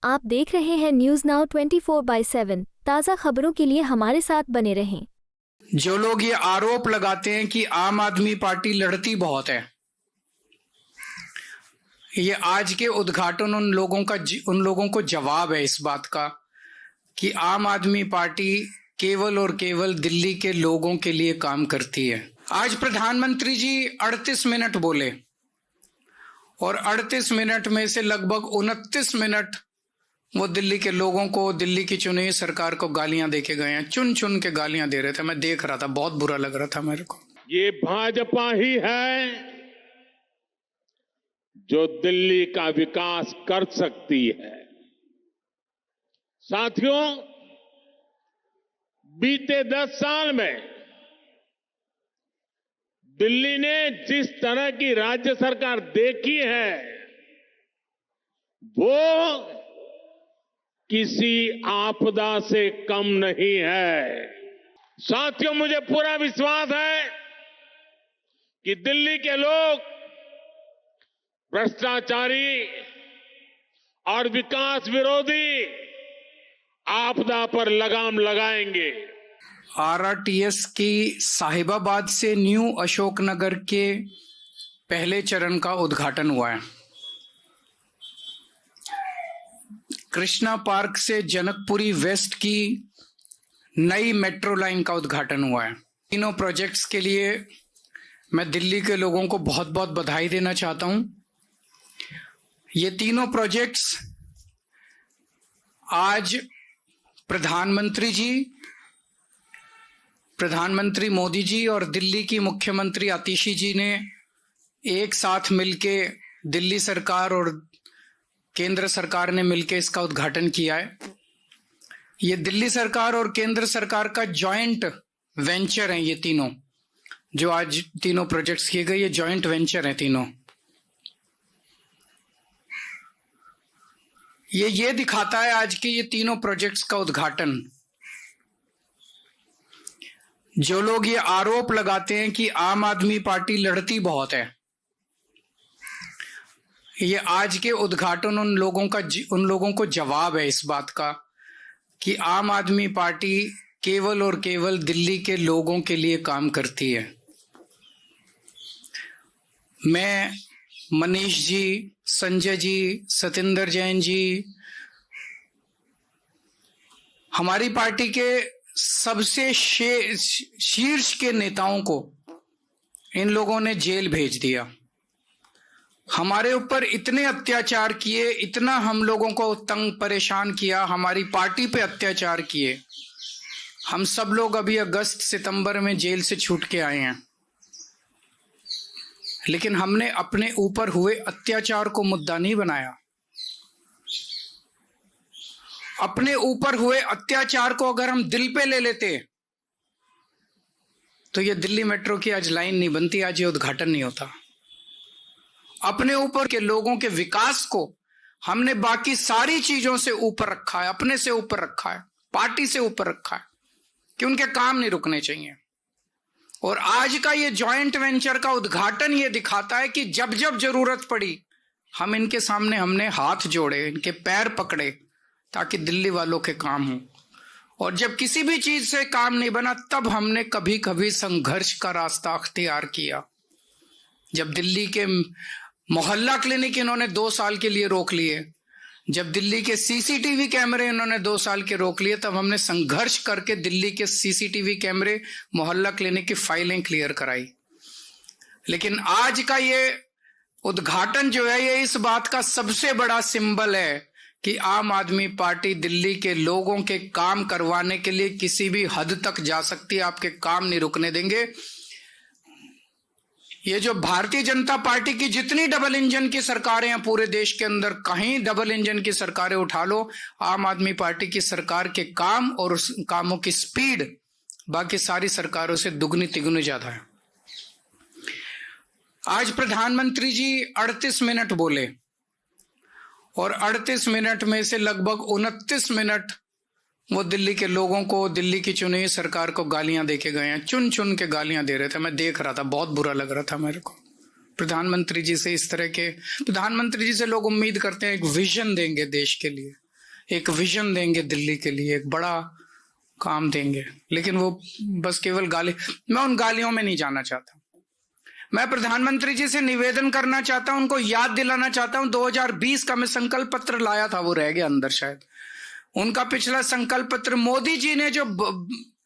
आप देख रहे हैं न्यूज नाउ 24/7 ताज़ा खबरों के लिए हमारे साथ बने रहें। जो लोग ये आरोप लगाते हैं कि आम आदमी पार्टी लड़ती बहुत है, ये आज के उद्घाटन उन लोगों को जवाब है इस बात का कि आम आदमी पार्टी केवल और केवल दिल्ली के लोगों के लिए काम करती है। आज प्रधानमंत्री जी 38 मिनट बोले और 38 मिनट में से लगभग 29 मिनट वो दिल्ली के लोगों को, दिल्ली की चुनी हुई सरकार को गालियां देके गए हैं। चुन चुन के गालियां दे रहे थे, मैं देख रहा था, बहुत बुरा लग रहा था मेरे को। ये भाजपा ही है जो दिल्ली का विकास कर सकती है। साथियों, बीते 10 साल में दिल्ली ने जिस तरह की राज्य सरकार देखी है वो किसी आपदा से कम नहीं है। साथियों, मुझे पूरा विश्वास है कि दिल्ली के लोग भ्रष्टाचारी और विकास विरोधी आपदा पर लगाम लगाएंगे। आरआरटीएस की साहिबाबाद से न्यू अशोकनगर के पहले चरण का उद्घाटन हुआ है। कृष्णा पार्क से जनकपुरी वेस्ट की नई मेट्रो लाइन का उद्घाटन हुआ है। तीनों प्रोजेक्ट्स के लिए मैं दिल्ली के लोगों को बहुत बहुत बधाई देना चाहता हूं। ये तीनों प्रोजेक्ट्स आज प्रधानमंत्री मोदी जी और दिल्ली की मुख्यमंत्री आतिशी जी ने एक साथ मिलके, दिल्ली सरकार और केंद्र सरकार ने मिलकर इसका उद्घाटन किया है। ये दिल्ली सरकार और केंद्र सरकार का जॉइंट वेंचर है। ये तीनों जो आज तीनों प्रोजेक्ट्स किए गए, ये जॉइंट वेंचर है तीनों। ये दिखाता है आज के ये तीनों प्रोजेक्ट्स का उद्घाटन। जो लोग ये आरोप लगाते हैं कि आम आदमी पार्टी लड़ती बहुत है, ये आज के उद्घाटन उन लोगों को जवाब है इस बात का कि आम आदमी पार्टी केवल और केवल दिल्ली के लोगों के लिए काम करती है। मैं, मनीष जी, संजय जी, सतिंदर जैन जी, हमारी पार्टी के सबसे शीर्ष के नेताओं को इन लोगों ने जेल भेज दिया। हमारे ऊपर इतने अत्याचार किए, इतना हम लोगों को तंग परेशान किया, हमारी पार्टी पे अत्याचार किए। हम सब लोग अभी अगस्त सितंबर में जेल से छूट के आए हैं, लेकिन हमने अपने ऊपर हुए अत्याचार को मुद्दा नहीं बनाया। अपने ऊपर हुए अत्याचार को अगर हम दिल पे ले लेते तो ये दिल्ली मेट्रो की आज लाइन नहीं बनती, आज ये उद्घाटन नहीं होता। अपने ऊपर के लोगों के विकास को हमने बाकी सारी चीजों से ऊपर रखा है, अपने से ऊपर रखा है, पार्टी से ऊपर रखा है कि उनके काम नहीं रुकने चाहिए। और आज का ये जॉइंट वेंचर का उद्घाटन ये दिखाता है कि जब जब जरूरत पड़ी हम इनके सामने हमने हाथ जोड़े, इनके पैर पकड़े ताकि दिल्ली वालों के काम हो। और जब किसी भी चीज से काम नहीं बना तब हमने कभी कभी संघर्ष का रास्ता अख्तियार किया। जब दिल्ली के मोहल्ला क्लिनिक इन्होंने 2 साल के लिए रोक लिए, जब दिल्ली के सीसीटीवी कैमरे इन्होंने 2 साल के रोक लिए, तब हमने संघर्ष करके दिल्ली के सीसीटीवी कैमरे, मोहल्ला क्लिनिक की फाइलें क्लियर कराई। लेकिन आज का ये उद्घाटन जो है, ये इस बात का सबसे बड़ा सिंबल है कि आम आदमी पार्टी दिल्ली के लोगों के काम करवाने के लिए किसी भी हद तक जा सकती है। आपके काम नहीं रुकने देंगे। ये जो भारतीय जनता पार्टी की जितनी डबल इंजन की सरकारें हैं पूरे देश के अंदर, कहीं डबल इंजन की सरकारें उठा लो, आम आदमी पार्टी की सरकार के काम और उस कामों की स्पीड बाकी सारी सरकारों से दुगनी तिगुनी ज्यादा है। आज प्रधानमंत्री जी 38 मिनट बोले और 38 मिनट में से लगभग 29 मिनट वो दिल्ली के लोगों को, दिल्ली की चुनी हुई सरकार को गालियां देके गए हैं। चुन चुन के गालियां दे रहे थे, मैं देख रहा था, बहुत बुरा लग रहा था मेरे को। प्रधानमंत्री जी से इस तरह के, प्रधानमंत्री जी से लोग उम्मीद करते हैं एक विजन देंगे देश के लिए, एक विजन देंगे दिल्ली के लिए, एक बड़ा काम देंगे, लेकिन वो बस केवल गाली। मैं उन गालियों में नहीं जाना चाहता। मैं प्रधानमंत्री जी से निवेदन करना चाहता हूं, उनको याद दिलाना चाहता हूं, 2020 का मैं संकल्प पत्र लाया था, वो रह गया अंदर शायद। उनका पिछला संकल्प पत्र मोदी जी ने जो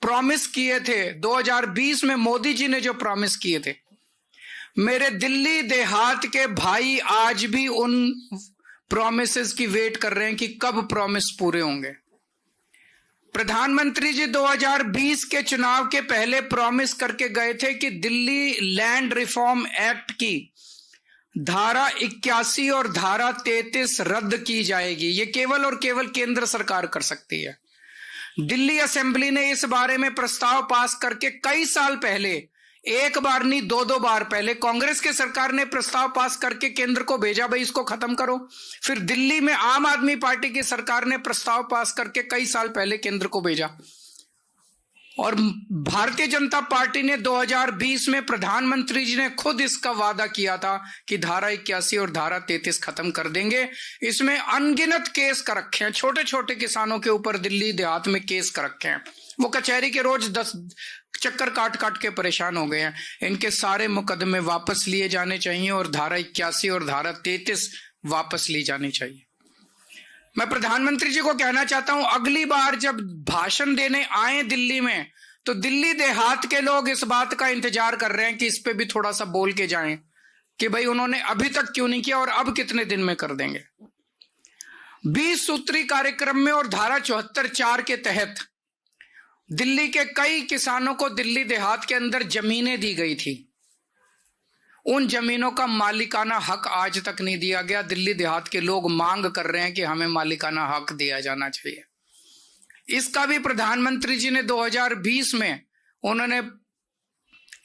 प्रॉमिस किए थे, 2020 में मोदी जी ने जो प्रॉमिस किए थे, मेरे दिल्ली देहात के भाई आज भी उन प्रॉमिसेस की वेट कर रहे हैं कि कब प्रॉमिस पूरे होंगे। प्रधानमंत्री जी 2020 के चुनाव के पहले प्रॉमिस करके गए थे कि दिल्ली लैंड रिफॉर्म एक्ट की धारा 81 और धारा 33 रद्द की जाएगी। ये केवल और केवल केंद्र सरकार कर सकती है। दिल्ली असेंबली ने इस बारे में प्रस्ताव पास करके कई साल पहले, एक बार नहीं 2-2 बार पहले कांग्रेस के सरकार ने प्रस्ताव पास करके केंद्र को भेजा, भाई इसको खत्म करो। फिर दिल्ली में आम आदमी पार्टी की सरकार ने प्रस्ताव पास करके कई साल पहले केंद्र को भेजा, और भारतीय जनता पार्टी ने 2020 में प्रधानमंत्री जी ने खुद इसका वादा किया था कि धारा 81 और धारा 33 खत्म कर देंगे। इसमें अनगिनत केस कर रखे हैं, छोटे छोटे किसानों के ऊपर दिल्ली देहात में केस कर रखे हैं। वो कचहरी के रोज 10 चक्कर काट काट के परेशान हो गए हैं। इनके सारे मुकदमे वापस लिए जाने चाहिए और धारा 81 और धारा 33 वापस ली जानी चाहिए। मैं प्रधानमंत्री जी को कहना चाहता हूं, अगली बार जब भाषण देने आए दिल्ली में, तो दिल्ली देहात के लोग इस बात का इंतजार कर रहे हैं कि इस पे भी थोड़ा सा बोल के जाएं कि भाई उन्होंने अभी तक क्यों नहीं किया और अब कितने दिन में कर देंगे। 20 सूत्री कार्यक्रम में और धारा 74(4) के तहत दिल्ली के कई किसानों को दिल्ली देहात के अंदर जमीनें दी गई थी। उन जमीनों का मालिकाना हक आज तक नहीं दिया गया। दिल्ली देहात के लोग मांग कर रहे हैं कि हमें मालिकाना हक दिया जाना चाहिए। इसका भी प्रधानमंत्री जी ने 2020 में उन्होंने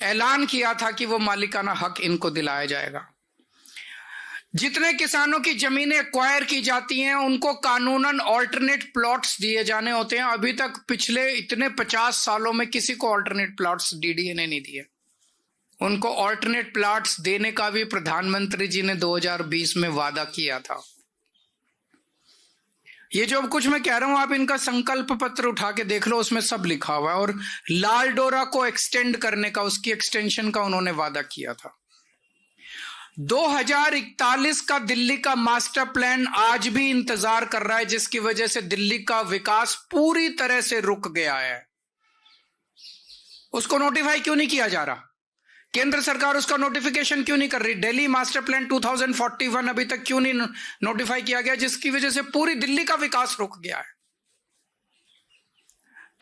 ऐलान किया था कि वो मालिकाना हक इनको दिलाया जाएगा। जितने किसानों की जमीनें एक्वायर की जाती हैं उनको कानूनन ऑल्टरनेट प्लॉट्स दिए जाने होते हैं। अभी तक पिछले इतने 50 सालों में किसी को ऑल्टरनेट प्लॉट्स डीडीए ने नहीं दिए। उनको ऑल्टरनेट प्लॉट्स देने का भी प्रधानमंत्री जी ने 2020 में वादा किया था। ये जो अब कुछ मैं कह रहा हूं, आप इनका संकल्प पत्र उठा के देख लो, उसमें सब लिखा हुआ है। और लाल डोरा को एक्सटेंड करने का, उसकी एक्सटेंशन का उन्होंने वादा किया था। 2041 का दिल्ली का मास्टर प्लान आज भी इंतजार कर रहा है, जिसकी वजह से दिल्ली का विकास पूरी तरह से रुक गया है। उसको नोटिफाई क्यों नहीं किया जा रहा? केंद्र सरकार उसका नोटिफिकेशन क्यों नहीं कर रही? दिल्ली मास्टर प्लान 2041 अभी तक क्यों नहीं नोटिफाई किया गया, जिसकी वजह से पूरी दिल्ली का विकास रुक गया है।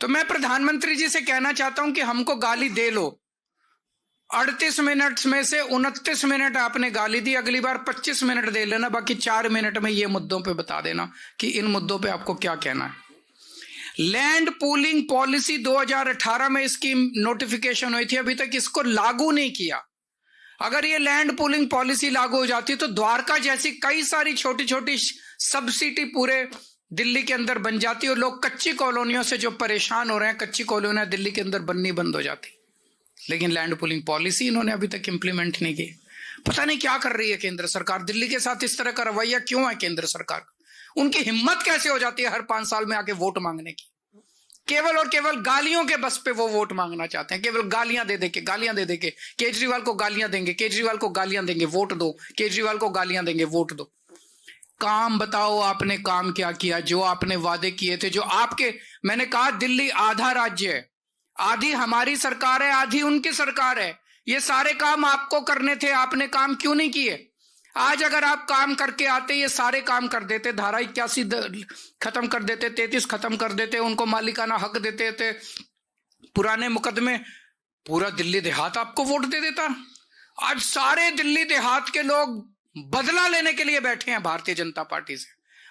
तो मैं प्रधानमंत्री जी से कहना चाहता हूं कि हमको गाली दे लो। 38 मिनट में से 29 मिनट आपने गाली दी, अगली बार 25 मिनट दे लेना, बाकी 4 मिनट में ये मुद्दों पे बता देना कि इन मुद्दों पे आपको क्या कहना है। लैंड पूलिंग पॉलिसी 2018 में इसकी नोटिफिकेशन हुई थी, अभी तक इसको लागू नहीं किया। अगर ये लैंड पूलिंग पॉलिसी लागू हो जाती तो द्वारका जैसी कई सारी छोटी छोटी सब सिटी पूरे दिल्ली के अंदर बन जाती और लोग कच्ची कॉलोनियों से जो परेशान हो रहे हैं, कच्ची कॉलोनियां दिल्ली के अंदर बननी बंद हो जाती। लेकिन लैंड पूलिंग पॉलिसी इन्होंने अभी तक इंप्लीमेंट नहीं की। पता नहीं क्या कर रही है केंद्र सरकार। दिल्ली के साथ इस तरह का रवैया क्यों है केंद्र सरकार? उनकी हिम्मत कैसे हो जाती है हर 5 साल में आके वोट मांगने की? केवल और केवल गालियों के बस पे वो वोट मांगना चाहते हैं। केवल गालियां दे दे के केजरीवाल को गालियां देंगे, केजरीवाल को गालियां देंगे, वोट दो, केजरीवाल को गालियां देंगे, वोट दो। काम बताओ, आपने काम क्या किया? जो आपने वादे किए थे, जो आपके, मैंने कहा दिल्ली आधा राज्य है, आधी हमारी सरकार है, आधी उनकी सरकार है। ये सारे काम आपको करने थे, आपने काम क्यों नहीं किए? आज अगर आप काम करके आते, ये सारे काम कर देते, धारा 81 खत्म कर देते, 33 खत्म कर देते, उनको मालिकाना हक देते थे, पुराने मुकदमे, पूरा दिल्ली देहात आपको वोट दे देता। आज सारे दिल्ली देहात के लोग बदला लेने के लिए बैठे हैं भारतीय जनता पार्टी से।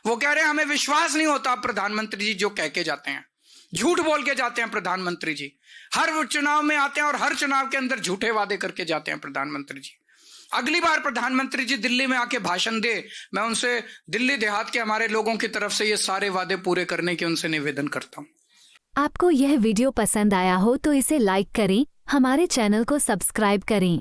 वो कह रहे हैं हमें विश्वास नहीं होता प्रधानमंत्री जी जो कह के जाते हैं, झूठ बोल के जाते हैं प्रधानमंत्री जी। हर चुनाव में आते हैं और हर चुनाव के अंदर झूठे वादे करके जाते हैं प्रधानमंत्री जी। अगली बार प्रधानमंत्री जी दिल्ली में आके भाषण दे, मैं उनसे दिल्ली देहात के हमारे लोगों की तरफ से ये सारे वादे पूरे करने के उनसे निवेदन करता हूं। आपको यह वीडियो पसंद आया हो तो इसे लाइक करें, हमारे चैनल को सब्सक्राइब करें।